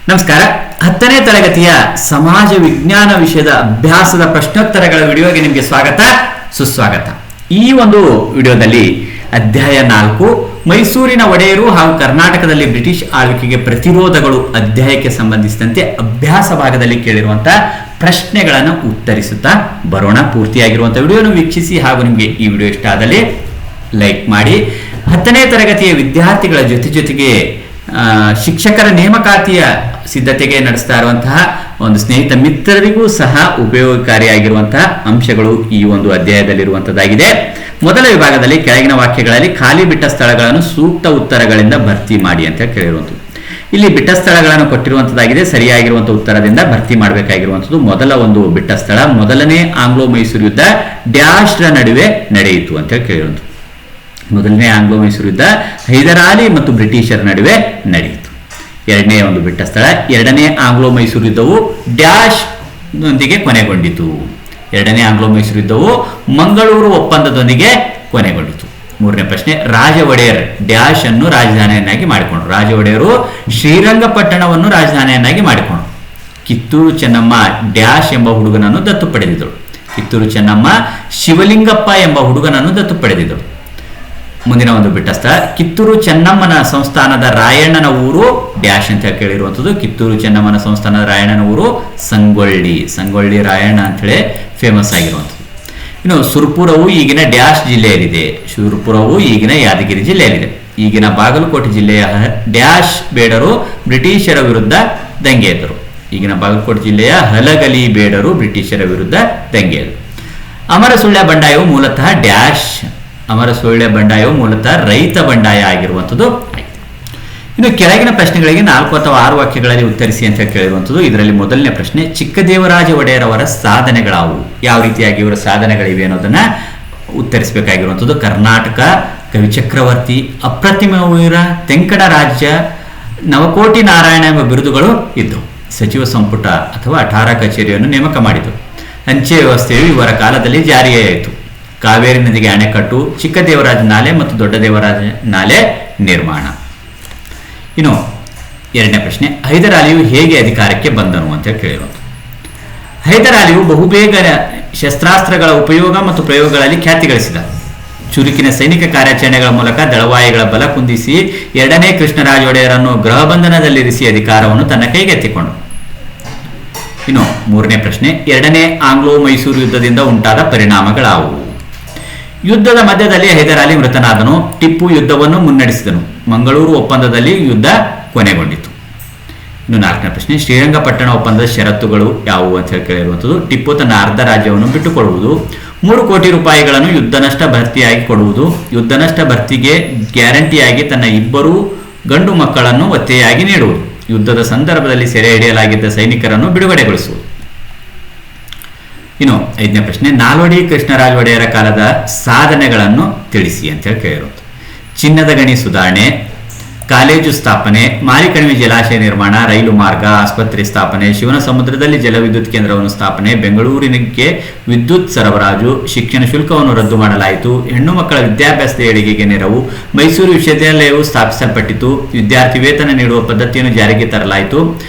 ನಮಸ್ಕಾರ. 10ನೇ ತರಗತಿಯ ಸಮಾಜ ವಿಜ್ಞಾನ ವಿಷಯದ ಅಭ್ಯಾಸದ ಪ್ರಶ್ನೋತ್ತರಗಳ ವಿಡಿಯೋಗೆ ನಿಮಗೆ ಸ್ವಾಗತ ಸುಸ್ವಾಗತ. ಈ ಒಂದು ವಿಡಿಯೋದಲ್ಲಿ ಅಧ್ಯಾಯ 4 ಮೈಸೂರಿನ ಒಡೆಯರು ಹಾಗೂ ಕರ್ನಾಟಕದಲ್ಲಿ ಬ್ರಿಟಿಷ್ ಆಳ್ವಿಕೆಗೆ ಪ್ರತಿರೋಧಗಳು ಅಧ್ಯಾಯಕ್ಕೆ ಸಂಬಂಧಿಸಿದಂತೆ ಅಭ್ಯಾಸ ಭಾಗದಲ್ಲಿ ಕೇಳಿರುವಂತಹ ಪ್ರಶ್ನೆಗಳನ್ನು ಉತ್ತರಿಸುತ್ತಾ ಬರೋಣ. ಪೂರ್ತಿಯಾಗಿರುವಂತಹ ವಿಡಿಯೋನ ವೀಕ್ಷಿಸಿ ಹಾಗೂ ನಿಮಗೆ ಈ ವಿಡಿಯೋ ಇಷ್ಟ ಆದಲ್ಲಿ ಲೈಕ್ ಮಾಡಿ. 10ನೇ ತರಗತಿಯ ವಿದ್ಯಾರ್ಥಿಗಳ ಜೊತೆಗೆ ಶಿಕ್ಷಕರ ನೇಮಕಾತಿಯ ಸಿದ್ಧತೆಗೆ ನಡೆಸ್ತಾ ಇರುವಂತಹ ಒಂದು ಸ್ನೇಹಿತ ಮಿತ್ರರಿಗೂ ಸಹ ಉಪಯೋಗಕಾರಿಯಾಗಿರುವಂತಹ ಅಂಶಗಳು ಈ ಒಂದು ಅಧ್ಯಾಯದಲ್ಲಿರುವಂತದ್ದಾಗಿದೆ. ಮೊದಲ ವಿಭಾಗದಲ್ಲಿ ಕೆಳಗಿನ ವಾಕ್ಯಗಳಲ್ಲಿ ಖಾಲಿ ಬಿಟ್ಟ ಸ್ಥಳಗಳನ್ನು ಸೂಕ್ತ ಉತ್ತರಗಳಿಂದ ಭರ್ತಿ ಮಾಡಿ ಅಂತ ಕೇಳಿರುವಂಥದ್ದು. ಇಲ್ಲಿ ಬಿಟ್ಟ ಸ್ಥಳಗಳನ್ನು ಕೊಟ್ಟಿರುವಂತದ್ದಾಗಿದೆ. ಸರಿಯಾಗಿರುವಂತಹ ಉತ್ತರದಿಂದ ಭರ್ತಿ ಮಾಡಬೇಕಾಗಿರುವಂಥದ್ದು. ಮೊದಲ ಒಂದು ಬಿಟ್ಟ ಸ್ಥಳ, ಮೊದಲನೇ ಆಂಗ್ಲೋ ಮೈಸೂರು ಯುದ್ಧ ಡ್ಯಾಶ್ರ ನಡುವೆ ನಡೆಯಿತು ಅಂತ ಕೇಳಿರುವಂಥದ್ದು. ಮೊದಲನೇ ಆಂಗ್ಲೋ ಮೈಸೂರು ಯುದ್ಧ ಹೈದರಾಲಿ ಮತ್ತು ಬ್ರಿಟಿಷರ ನಡುವೆ ನಡೆಯಿತು. ಎರಡನೇ ಒಂದು ಬಿಟ್ಟ ಸ್ಥಳ, ಎರಡನೇ ಆಂಗ್ಲೋ ಮೈಸೂರು ಯುದ್ಧವು ಡ್ಯಾಶ್ ನೊಂದಿಗೆ ಕೊನೆಗೊಂಡಿತು. ಎರಡನೇ ಆಂಗ್ಲೋ ಮೈಸೂರು ಯುದ್ಧವು ಮಂಗಳೂರು ಒಪ್ಪಂದದೊಂದಿಗೆ ಕೊನೆಗೊಂಡಿತು. ಮೂರನೇ ಪ್ರಶ್ನೆ, ರಾಜ ಒಡೆಯರ್ ಡ್ಯಾಶ್ ಅನ್ನು ರಾಜಧಾನಿಯನ್ನಾಗಿ ಮಾಡಿಕೊಂಡರು. ರಾಜ ಒಡೆಯರು ಶ್ರೀರಂಗಪಟ್ಟಣವನ್ನು ರಾಜಧಾನಿಯನ್ನಾಗಿ ಮಾಡಿಕೊಂಡರು. ಕಿತ್ತೂರು ಚೆನ್ನಮ್ಮ ಡ್ಯಾಶ್ ಎಂಬ ಹುಡುಗನನ್ನು ದತ್ತು ಪಡೆದಿದ್ದಳು. ಕಿತ್ತೂರು ಚೆನ್ನಮ್ಮ ಶಿವಲಿಂಗಪ್ಪ ಎಂಬ ಹುಡುಗನನ್ನು ದತ್ತು ಪಡೆದಿದ್ದಳು. ಮುಂದಿನ ಒಂದು ಬಿಟ್ಟ ಸ್ಥಳ, ಕಿತ್ತೂರು ಚೆನ್ನಮ್ಮನ ಸಂಸ್ಥಾನದ ರಾಯಣ್ಣನ ಊರು ಡ್ಯಾಶ್ ಅಂತ ಕೇಳಿರುವಂಥದ್ದು. ಕಿತ್ತೂರು ಚೆನ್ನಮ್ಮನ ಸಂಸ್ಥಾನದ ರಾಯಣ್ಣನ ಊರು ಸಂಗೊಳ್ಳಿ ರಾಯಣ್ಣ ಅಂತೇಳಿ ಫೇಮಸ್ ಆಗಿರುವಂಥದ್ದು. ಇನ್ನು ಸುರ್ಪುರವು ಈಗಿನ ಡ್ಯಾಶ್ ಜಿಲ್ಲೆಯಲ್ಲಿದೆ. ಸುರ್ಪುರವು ಈಗಿನ ಯಾದಗಿರಿ ಜಿಲ್ಲೆಯಲ್ಲಿದೆ. ಈಗಿನ ಬಾಗಲಕೋಟೆ ಜಿಲ್ಲೆಯ ಡ್ಯಾಶ್ ಬೇಡರು ಬ್ರಿಟಿಷರ ವಿರುದ್ಧ ದಂಗೆ ಎದ್ದರು. ಈಗಿನ ಬಾಗಲಕೋಟೆ ಜಿಲ್ಲೆಯ ಹಲಗಲಿ ಬೇಡರು ಬ್ರಿಟಿಷರ ವಿರುದ್ಧ ದಂಗೆ ಎದ್ದರು. ಅಮರಸುಳ್ಯ ಬಂಡಾಯವು ಮೂಲತಃ ಡ್ಯಾಶ್. ಅಮರಸುಳ್ಯ ಬಂಡಾಯವು ಮೂಲತಃ ರೈತ ಬಂಡಾಯ ಆಗಿರುವಂಥದ್ದು ಆಗಿದೆ. ಇನ್ನು ಕೆಳಗಿನ ಪ್ರಶ್ನೆಗಳಿಗೆ 4 ಅಥವಾ 6 ವಾಕ್ಯಗಳಲ್ಲಿ ಉತ್ತರಿಸಿ ಅಂತ ಕೇಳಿರುವಂಥದ್ದು. ಇದರಲ್ಲಿ ಮೊದಲನೇ ಪ್ರಶ್ನೆ, ಚಿಕ್ಕದೇವರಾಜ ಒಡೆಯರವರ ಸಾಧನೆಗಳಾವು? ಯಾವ ರೀತಿಯಾಗಿ ಇವರ ಸಾಧನೆಗಳಿವೆ ಅನ್ನೋದನ್ನ ಉತ್ತರಿಸಬೇಕಾಗಿರುವಂಥದ್ದು. ಕರ್ನಾಟಕ ಕವಿಚಕ್ರವರ್ತಿ, ಅಪ್ರತಿಮ ವೀರ, ತೆಂಕಣ ರಾಜ್ಯ, ನವಕೋಟಿ ನಾರಾಯಣ ಎಂಬ ಬಿರುದುಗಳು ಇದ್ದವು. ಸಚಿವ ಸಂಪುಟ ಅಥವಾ ಅಠಾರ ಕಚೇರಿಯನ್ನು ನೇಮಕ ಮಾಡಿತು. ಅಂಚೆ ವ್ಯವಸ್ಥೆಯು ಇವರ ಕಾಲದಲ್ಲಿ ಜಾರಿಯಾಯಿತು. ಕಾವೇರಿ ನದಿಗೆ ಅಣೆಕಟ್ಟು, ಚಿಕ್ಕದೇವರಾಜ ನಾಲೆ ಮತ್ತು ದೊಡ್ಡದೇವರಾಜ ನಾಲೆ ನಿರ್ಮಾಣ. ಇನ್ನು ಎರಡನೇ ಪ್ರಶ್ನೆ, ಹೈದರಾಲಿಯು ಹೇಗೆ ಅಧಿಕಾರಕ್ಕೆ ಬಂದನು ಅಂತ ಕೇಳಿರುವುದು. ಹೈದರಾಲಿಯು ಬಹುಬೇಗ ಶಸ್ತ್ರಾಸ್ತ್ರಗಳ ಉಪಯೋಗ ಮತ್ತು ಪ್ರಯೋಗಗಳಲ್ಲಿ ಖ್ಯಾತಿ ಗಳಿಸಿದ. ಚುರುಕಿನ ಸೈನಿಕ ಕಾರ್ಯಾಚರಣೆಗಳ ಮೂಲಕ ದಳವಾಯಿಗಳ ಬಲ ಕುಂದಿಸಿ 2ನೇ ಕೃಷ್ಣರಾಜ ಒಡೆಯರನ್ನು ಗೃಹಬಂಧನದಲ್ಲಿರಿಸಿ ಅಧಿಕಾರವನ್ನು ತನ್ನ ಕೈಗೆತ್ತಿಕೊಂಡನು. ಇನ್ನು ಮೂರನೇ ಪ್ರಶ್ನೆ, 2ನೇ ಆಂಗ್ಲೋ ಮೈಸೂರು ಯುದ್ಧದಿಂದ ಉಂಟಾದ ಪರಿಣಾಮಗಳಾವುವು? ಯುದ್ಧದ ಮಧ್ಯದಲ್ಲಿ ಹೈದರಾಲಿ ಮೃತನಾದನು. ಟಿಪ್ಪು ಯುದ್ಧವನ್ನು ಮುನ್ನಡೆಸಿದನು. ಮಂಗಳೂರು ಒಪ್ಪಂದದಲ್ಲಿ ಯುದ್ಧ ಕೊನೆಗೊಂಡಿತು. ಇನ್ನು 4ನೇ ಪ್ರಶ್ನೆ, ಶ್ರೀರಂಗಪಟ್ಟಣ ಒಪ್ಪಂದದ ಷರತ್ತುಗಳು ಯಾವುವು ಅಂತ ಹೇಳಿ ಕೇಳಿರುವಂಥದ್ದು. ಟಿಪ್ಪು ತನ್ನ ಅರ್ಧ ರಾಜ್ಯವನ್ನು ಬಿಟ್ಟುಕೊಡುವುದು, 3 ಕೋಟಿ ರೂಪಾಯಿಗಳನ್ನು ಯುದ್ಧ ನಷ್ಟ ಭರ್ತಿಯಾಗಿ ಕೊಡುವುದು, ಯುದ್ಧ ನಷ್ಟ ಭರ್ತಿಗೆ ಗ್ಯಾರಂಟಿಯಾಗಿ ತನ್ನ 2 ಗಂಡು ಮಕ್ಕಳನ್ನು ಒತ್ತೆಯಾಗಿ ನೀಡುವುದು, ಯುದ್ಧದ ಸಂದರ್ಭದಲ್ಲಿ ಸೆರೆ ಹಿಡಿಯಲಾಗಿದ್ದ ಸೈನಿಕರನ್ನು ಬಿಡುಗಡೆಗೊಳಿಸುವುದು. ಇನ್ನು 5ನೇ ಪ್ರಶ್ನೆ, ನಾಲ್ವಡಿ ಕೃಷ್ಣರಾಜ ಒಡೆಯರ ಕಾಲದ ಸಾಧನೆಗಳನ್ನು ತಿಳಿಸಿ ಅಂತ ಹೇಳಿ ಕೇಳಿರೋದು. ಚಿನ್ನದ ಗಣಿ ಸುಧಾರಣೆ, ಕಾಲೇಜು ಸ್ಥಾಪನೆ, ಮಾರಿಕಣಿವೆ ಜಲಾಶಯ ನಿರ್ಮಾಣ, ರೈಲು ಮಾರ್ಗ, ಆಸ್ಪತ್ರೆ ಸ್ಥಾಪನೆ, ಶಿವನ ಸಮುದ್ರದಲ್ಲಿ ಜಲವಿದ್ಯುತ್ ಕೇಂದ್ರವನ್ನು ಸ್ಥಾಪನೆ, ಬೆಂಗಳೂರಿನಕ್ಕೆ ವಿದ್ಯುತ್ ಸರಬರಾಜು, ಶಿಕ್ಷಣ ಶುಲ್ಕವನ್ನು ರದ್ದು ಮಾಡಲಾಯಿತು, ಹೆಣ್ಣು ಮಕ್ಕಳ ವಿದ್ಯಾಭ್ಯಾಸದ ಏಳಿಗೆಗೆ ನೆರವು, ಮೈಸೂರು ವಿಶ್ವವಿದ್ಯಾಲಯವು ಸ್ಥಾಪಿಸಲ್ಪಟ್ಟಿತು, ವಿದ್ಯಾರ್ಥಿ ವೇತನ ನೀಡುವ ಪದ್ಧತಿಯನ್ನು ಜಾರಿಗೆ ತರಲಾಯಿತು,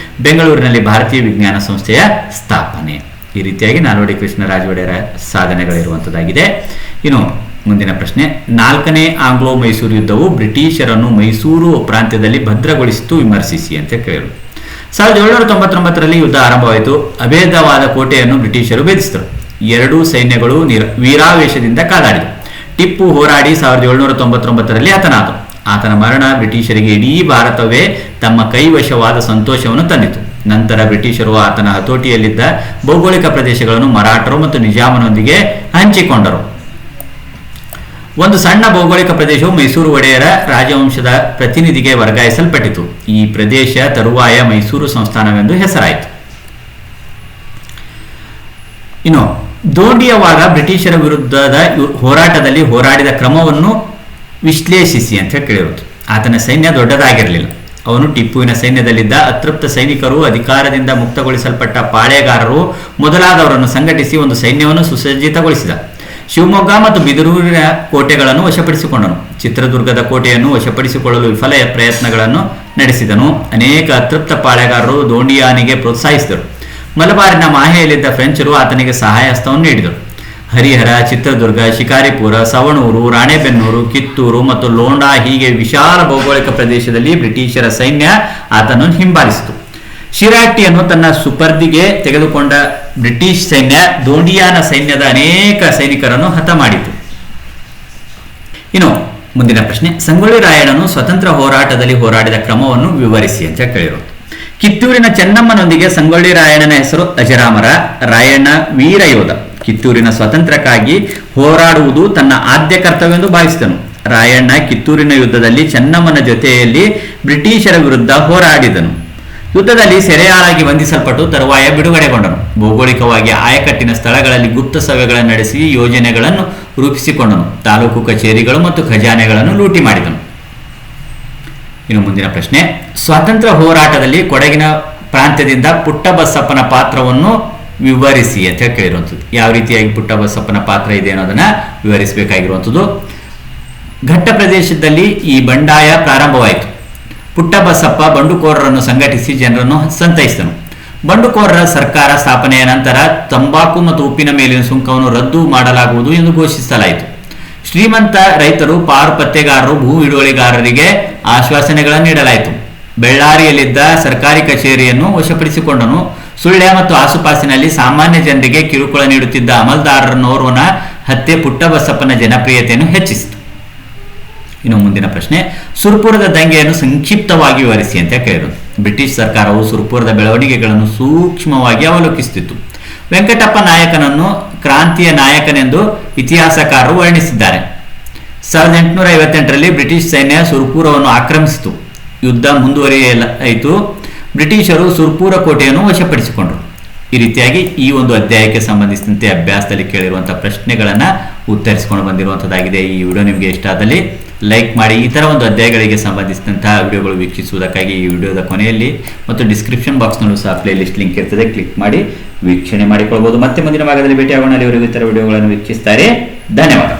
ಬೆಂಗಳೂರಿನಲ್ಲಿ ಭಾರತೀಯ ವಿಜ್ಞಾನ ಸಂಸ್ಥೆಯ ಸ್ಥಾಪನೆ. ಈ ರೀತಿಯಾಗಿ ನಾಲ್ವಡಿ ಕೃಷ್ಣರಾಜ ಒಡೆಯರ ಸಾಧನೆಗಳಿರುವಂಥದ್ದಾಗಿದೆ. ಇನ್ನು ಮುಂದಿನ ಪ್ರಶ್ನೆ, 4ನೇ ಆಂಗ್ಲೋ ಮೈಸೂರು ಯುದ್ಧವು ಬ್ರಿಟಿಷರನ್ನು ಮೈಸೂರು ಪ್ರಾಂತ್ಯದಲ್ಲಿ ಭದ್ರಗೊಳಿಸಿತು, ವಿಮರ್ಶಿಸಿ ಅಂತ ಕೇಳಿದರು. 1799ರಲ್ಲಿ ಯುದ್ಧ ಆರಂಭವಾಯಿತು. ಅಭೇದವಾದ ಕೋಟೆಯನ್ನು ಬ್ರಿಟಿಷರು ಭೇದಿಸಿದರು. 2 ಸೈನ್ಯಗಳು ವೀರಾವೇಶದಿಂದ ಕಾದಾಡಿದವು. ಟಿಪ್ಪು ಹೋರಾಡಿ 1799ರಲ್ಲಿ ಹತನಾದನು. ಆತನ ಮರಣ ಬ್ರಿಟಿಷರಿಗೆ ಇಡೀ ಭಾರತವೇ ತಮ್ಮ ಕೈವಶವಾದ ಸಂತೋಷವನ್ನು ತಂದಿತು. ನಂತರ ಬ್ರಿಟಿಷರು ಆತನ ಹತೋಟಿಯಲ್ಲಿದ್ದ ಭೌಗೋಳಿಕ ಪ್ರದೇಶಗಳನ್ನು ಮರಾಠರು ಮತ್ತು ನಿಜಾಮನೊಂದಿಗೆ ಹಂಚಿಕೊಂಡರು. ಒಂದು ಸಣ್ಣ ಭೌಗೋಳಿಕ ಪ್ರದೇಶವು ಮೈಸೂರು ಒಡೆಯರ ರಾಜವಂಶದ ಪ್ರತಿನಿಧಿಗೆ ವರ್ಗಾಯಿಸಲ್ಪಟ್ಟಿತು. ಈ ಪ್ರದೇಶ ತರುವಾಯ ಮೈಸೂರು ಸಂಸ್ಥಾನವೆಂದು ಹೆಸರಾಯಿತು. ಇನ್ನು ದೋಂಡಿಯವಾಗ ಬ್ರಿಟಿಷರ ವಿರುದ್ಧದ ಹೋರಾಟದಲ್ಲಿ ಹೋರಾಡಿದ ಕ್ರಮವನ್ನು ವಿಶ್ಲೇಷಿಸಿ ಅಂತ ಕೇಳಿರುವುದು. ಆತನ ಸೈನ್ಯ ದೊಡ್ಡದಾಗಿರಲಿಲ್ಲ. ಅವನು ಟಿಪ್ಪುವಿನ ಸೈನ್ಯದಲ್ಲಿದ್ದ ಅತೃಪ್ತ ಸೈನಿಕರು, ಅಧಿಕಾರದಿಂದ ಮುಕ್ತಗೊಳಿಸಲ್ಪಟ್ಟ ಪಾಳೆಗಾರರು ಮೊದಲಾದವರನ್ನು ಸಂಘಟಿಸಿ ಒಂದು ಸೈನ್ಯವನ್ನು ಸುಸಜ್ಜಿತಗೊಳಿಸಿದ. ಶಿವಮೊಗ್ಗ ಮತ್ತು ಬಿದರೂರಿನ ಕೋಟೆಗಳನ್ನು ವಶಪಡಿಸಿಕೊಂಡನು. ಚಿತ್ರದುರ್ಗದ ಕೋಟೆಯನ್ನು ವಶಪಡಿಸಿಕೊಳ್ಳಲು ವಿಫಲ ಪ್ರಯತ್ನಗಳನ್ನು ನಡೆಸಿದನು. ಅನೇಕ ಅತೃಪ್ತ ಪಾಳೆಗಾರರು ದೋಂಡಿಯಾನಿಗೆ ಪ್ರೋತ್ಸಾಹಿಸಿದರು. ಮಲಬಾರಿನ ಮಾಹೆಯಲ್ಲಿದ್ದ ಫ್ರೆಂಚರು ಆತನಿಗೆ ಸಹಾಯ ಹಸ್ತವನ್ನು ನೀಡಿದರು. ಹರಿಹರ, ಚಿತ್ರದುರ್ಗ, ಶಿಕಾರಿಪುರ, ಸವಣೂರು, ರಾಣೆಬೆನ್ನೂರು, ಕಿತ್ತೂರು ಮತ್ತು ಲೋಂಡಾ ಹೀಗೆ ವಿಶಾಲ ಭೌಗೋಳಿಕ ಪ್ರದೇಶದಲ್ಲಿ ಬ್ರಿಟಿಷರ ಸೈನ್ಯ ಆತನನ್ನು ಹಿಂಬಾಲಿಸಿತು. ಶಿರಾಟಿಯನ್ನು ತನ್ನ ಸುಪರ್ದಿಗೆ ತೆಗೆದುಕೊಂಡ ಬ್ರಿಟಿಷ್ ಸೈನ್ಯ ದೋಂಡಿಯಾನ ಸೈನ್ಯದ ಅನೇಕ ಸೈನಿಕರನ್ನು ಹತ ಮಾಡಿತು. ಇನ್ನು ಮುಂದಿನ ಪ್ರಶ್ನೆ, ಸಂಗೊಳ್ಳಿ ರಾಯಣ್ಣನು ಸ್ವತಂತ್ರ ಹೋರಾಟದಲ್ಲಿ ಹೋರಾಡಿದ ಕ್ರಮವನ್ನು ವಿವರಿಸಿ ಅಂತ ಕೇಳಿರೋದು. ಕಿತ್ತೂರಿನ ಚೆನ್ನಮ್ಮನೊಂದಿಗೆ ಸಂಗೊಳ್ಳಿ ರಾಯಣ್ಣನ ಹೆಸರು ಅಜರಾಮರ. ರಾಯಣ್ಣ ವೀರಯೋಧ. ಕಿತ್ತೂರಿನ ಸ್ವಾತಂತ್ರ್ಯಕ್ಕಾಗಿ ಹೋರಾಡುವುದು ತನ್ನ ಆದ್ಯ ಕರ್ತವ್ಯವೆಂದು ಭಾವಿಸಿದನು. ರಾಯಣ್ಣ ಕಿತ್ತೂರಿನ ಯುದ್ಧದಲ್ಲಿ ಚೆನ್ನಮ್ಮನ ಜೊತೆಯಲ್ಲಿ ಬ್ರಿಟಿಷರ ವಿರುದ್ಧ ಹೋರಾಡಿದನು. ಯುದ್ಧದಲ್ಲಿ ಸೆರೆಯಾಳಾಗಿ ಬಂಧಿಸಲ್ಪಟ್ಟು ತರುವಾಯ ಬಿಡುಗಡೆಗೊಂಡನು. ಭೌಗೋಳಿಕವಾಗಿ ಆಯಕಟ್ಟಿನ ಸ್ಥಳಗಳಲ್ಲಿ ಗುಪ್ತ ಸಭೆಗಳನ್ನು ನಡೆಸಿ ಯೋಜನೆಗಳನ್ನು ರೂಪಿಸಿಕೊಂಡನು. ತಾಲೂಕು ಕಚೇರಿಗಳು ಮತ್ತು ಖಜಾನೆಗಳನ್ನು ಲೂಟಿ ಮಾಡಿದನು. ಇನ್ನು ಮುಂದಿನ ಪ್ರಶ್ನೆ, ಸ್ವಾತಂತ್ರ್ಯ ಹೋರಾಟದಲ್ಲಿ ಕೊಡಗಿನ ಪ್ರಾಂತ್ಯದಿಂದ ಪುಟ್ಟಬಸಪ್ಪನ ಪಾತ್ರವನ್ನು ವಿವರಿಸಿ ಅಂತ ಕೇಳಿರುವಂಥದ್ದು. ಯಾವ ರೀತಿಯಾಗಿ ಪುಟ್ಟಬಸಪ್ಪನ ಪಾತ್ರ ಇದೆ ಅನ್ನೋದನ್ನ ವಿವರಿಸಬೇಕಾಗಿರುವಂಥದ್ದು. ಘಟ್ಟ ಪ್ರದೇಶದಲ್ಲಿ ಈ ಬಂಡಾಯ ಪ್ರಾರಂಭವಾಯಿತು. ಪುಟ್ಟಬಸಪ್ಪ ಬಂಡುಕೋರರನ್ನು ಸಂಘಟಿಸಿ ಜನರನ್ನು ಸಂತೈಸಿದನು. ಬಂಡುಕೋರರ ಸರ್ಕಾರ ಸ್ಥಾಪನೆಯ ನಂತರ ತಂಬಾಕು ಮತ್ತು ಉಪ್ಪಿನ ಮೇಲಿನ ಸುಂಕವನ್ನು ರದ್ದು ಮಾಡಲಾಗುವುದು ಎಂದು ಘೋಷಿಸಲಾಯಿತು. ಶ್ರೀಮಂತ ರೈತರು, ಪಾರು ಪತ್ತೆಗಾರರು, ಭೂ ಹಿಡುವಳಿಗಾರರಿಗೆ ಆಶ್ವಾಸನೆಗಳನ್ನು ನೀಡಲಾಯಿತು. ಬೆಳ್ಳಾರಿಯಲ್ಲಿದ್ದ ಸರ್ಕಾರಿ ಕಚೇರಿಯನ್ನು ವಶಪಡಿಸಿಕೊಂಡನು. ಸುಳ್ಯ ಮತ್ತು ಆಸುಪಾಸಿನಲ್ಲಿ ಸಾಮಾನ್ಯ ಜನರಿಗೆ ಕಿರುಕುಳ ನೀಡುತ್ತಿದ್ದ ಅಮಲ್ದಾರನೋರ್ವನ ಹತ್ಯೆ ಪುಟ್ಟಬಸಪ್ಪನ ಜನಪ್ರಿಯತೆಯನ್ನು ಹೆಚ್ಚಿಸಿತು. ಇನ್ನು ಮುಂದಿನ ಪ್ರಶ್ನೆ, ಸುರ್ಪುರದ ದಂಗೆಯನ್ನು ಸಂಕ್ಷಿಪ್ತವಾಗಿ ವಿವರಿಸಿ ಅಂತ ಕೇಳಿರೋದು. ಬ್ರಿಟಿಷ್ ಸರ್ಕಾರವು ಸುರ್ಪುರದ ಬೆಳವಣಿಗೆಗಳನ್ನು ಸೂಕ್ಷ್ಮವಾಗಿ ಅವಲೋಕಿಸುತ್ತಿತ್ತು. ವೆಂಕಟಪ್ಪ ನಾಯಕನನ್ನು ಕ್ರಾಂತಿಯ ನಾಯಕನೆಂದು ಇತಿಹಾಸಕಾರರು ವರ್ಣಿಸಿದ್ದಾರೆ. 1858ರಲ್ಲಿ ಬ್ರಿಟಿಷ್ ಸೈನ್ಯ ಸುರ್ಪುರವನ್ನು ಆಕ್ರಮಿಸಿತು. ಯುದ್ಧ ಮುಂದುವರಿಯಲಾಯಿತು. ಬ್ರಿಟಿಷರು ಸುರ್ಪುರ ಕೋಟೆಯನ್ನು ವಶಪಡಿಸಿಕೊಂಡರು. ಈ ರೀತಿಯಾಗಿ ಈ ಒಂದು ಅಧ್ಯಾಯಕ್ಕೆ ಸಂಬಂಧಿಸಿದಂತೆ ಅಭ್ಯಾಸದಲ್ಲಿ ಕೇಳಿರುವಂತಹ ಪ್ರಶ್ನೆಗಳನ್ನು ಉತ್ತರಿಸಿಕೊಂಡು ಬಂದಿರುವಂಥದ್ದಾಗಿದೆ. ಈ ವಿಡಿಯೋ ನಿಮಗೆ ಇಷ್ಟ ಆದಲ್ಲಿ ಲೈಕ್ ಮಾಡಿ. ಈ ಥರ ಒಂದು ಅಧ್ಯಾಯಗಳಿಗೆ ಸಂಬಂಧಿಸಿದಂತಹ ವಿಡಿಯೋಗಳು ವೀಕ್ಷಿಸುವುದಕ್ಕಾಗಿ ಈ ವಿಡಿಯೋದ ಕೊನೆಯಲ್ಲಿ ಮತ್ತು ಡಿಸ್ಕ್ರಿಪ್ಷನ್ ಬಾಕ್ಸ್ನಲ್ಲೂ ಸಹ ಪ್ಲೇ ಲಿಸ್ಟ್ ಲಿಂಕ್ ಇರ್ತದೆ, ಕ್ಲಿಕ್ ಮಾಡಿ ವೀಕ್ಷಣೆ ಮಾಡಿಕೊಳ್ಬೋದು. ಮತ್ತೆ ಮುಂದಿನ ಭಾಗದಲ್ಲಿ ಭೇಟಿಯಾಗೋಣ. ಅಲ್ಲಿವರೆಗೂ ಈ ಥರ ವಿಡಿಯೋಗಳನ್ನು ವೀಕ್ಷಿಸ್ತಾರೆ. ಧನ್ಯವಾದ.